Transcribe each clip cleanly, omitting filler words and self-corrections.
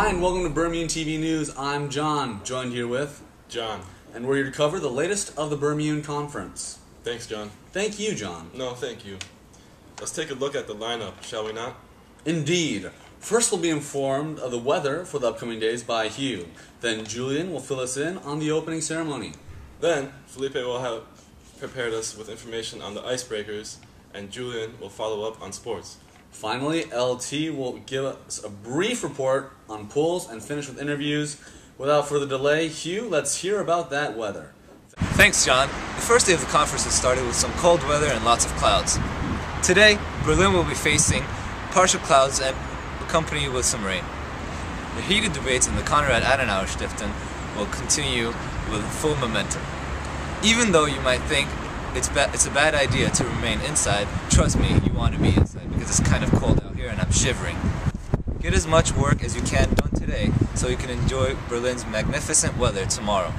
Hi, and welcome to BerMUN TV News. I'm John, joined here with John. And we're here to cover the latest of the BerMUN conference. Thanks, John. Thank you, John. No, thank you. Let's take a look at the lineup, shall we not? Indeed. First, we'll be informed of the weather for the upcoming days by Hugh. Then Julian will fill us in on the opening ceremony. Then, Felipe will have prepared us with information on the icebreakers, and Julian will follow up on sports. Finally, LT will give us a brief report on polls and finish with interviews. Without further delay, Hugh, let's hear about that weather. Thanks, John. The first day of the conference has started with some cold weather and lots of clouds. Today, Berlin will be facing partial clouds and accompanied with some rain. The heated debates in the Konrad Adenauer Stiftung will continue with full momentum. Even though you might think it's a bad idea to remain inside, trust me, you want to be inside because it's kind of cold out here and I'm shivering. Get as much work as you can done today so you can enjoy Berlin's magnificent weather tomorrow.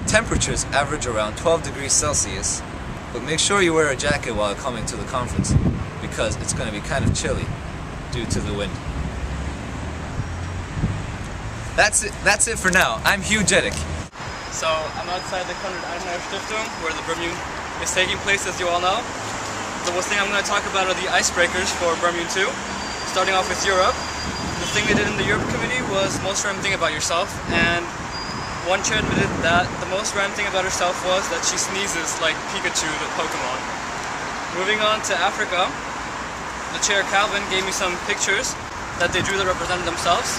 Temperatures average around 12 degrees Celsius, but make sure you wear a jacket while coming to the conference because it's going to be kind of chilly due to the wind. That's it for now. I'm Hugh Jeddick. So I'm outside the Konrad Adenauer Stiftung where the BerMUN is taking place, as you all know. The first thing I'm going to talk about are the icebreakers for BerMUN2. Starting off with Europe. The thing they did in the Europe Committee was most random thing about yourself, and one chair admitted that the most random thing about herself was that she sneezes like Pikachu, the Pokemon. Moving on to Africa, the chair Calvin gave me some pictures that they drew that represented themselves.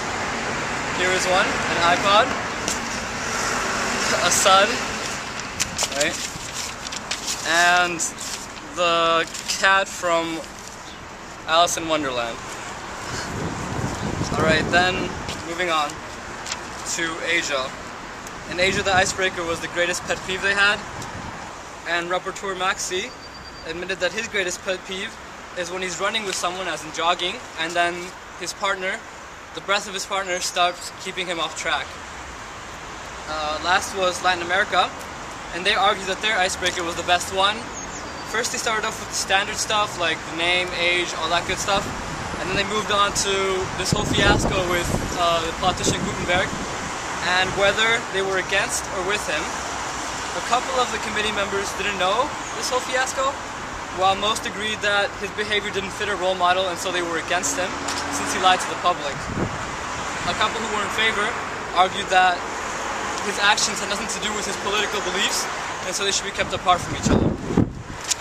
Here is one, an iPod, a sun, right, and the cat from Alice in Wonderland. Alright, then moving on to Asia. In Asia, the icebreaker was the greatest pet peeve they had, and Rapporteur Maxi admitted that his greatest pet peeve is when he's running with someone, as in jogging, and then his partner, the breath of his partner, starts keeping him off track. Last was Latin America, and they argued that their icebreaker was the best one. First they started off with the standard stuff like the name, age, all that good stuff, and then they moved on to this whole fiasco with the politician Gutenberg and whether they were against or with him. A couple of the committee members didn't know this whole fiasco, while most agreed that his behavior didn't fit a role model and so they were against him since he lied to the public. A couple who were in favor argued that his actions had nothing to do with his political beliefs, and so they should be kept apart from each other.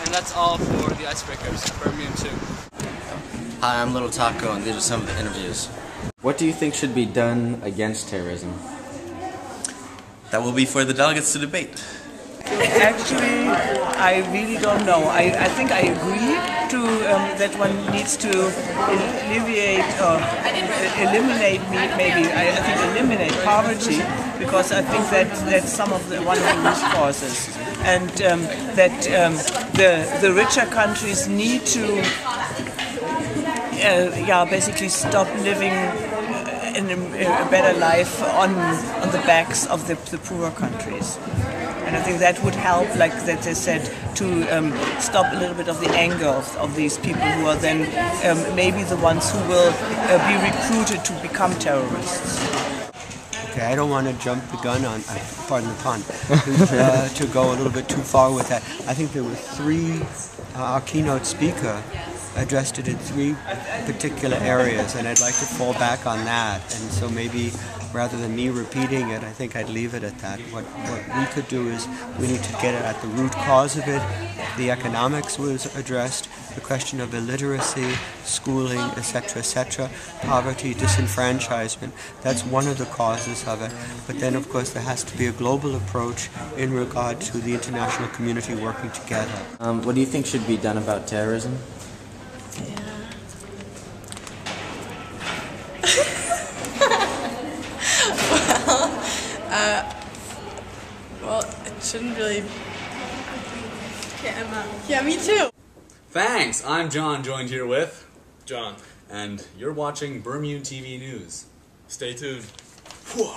And that's all for the icebreakers, BerMUN2. Hi, I'm Little Taco, and these are some of the interviews. What do you think should be done against terrorism? That will be for the delegates to debate. Actually, I really don't know. I think I agree to that one needs to alleviate or eliminate eliminate poverty, because I think that's some of the one of the root causes, and that the richer countries need to basically stop living in a better life on the backs of the poorer countries. And I think that would help, like that they said, to stop a little bit of the anger of these people who are then maybe the ones who will be recruited to become terrorists. Okay, I don't want to jump the gun on, pardon the pun, to go a little bit too far with that. I think there were three, our keynote speaker addressed it in three particular areas, and I'd like to fall back on that. And so maybe rather than me repeating it, I think I'd leave it at that. What we could do is we need to get at the root cause of it. The economics was addressed, the question of illiteracy, schooling, etc., poverty, disenfranchisement. That's one of the causes of it. But then, of course, there has to be a global approach in regard to the international community working together. What do you think should be done about terrorism? Well, it shouldn't really... Okay, Emma. Yeah, me too. Thanks! I'm John, joined here with John. And you're watching BerMUN TV News. Stay tuned. Whew.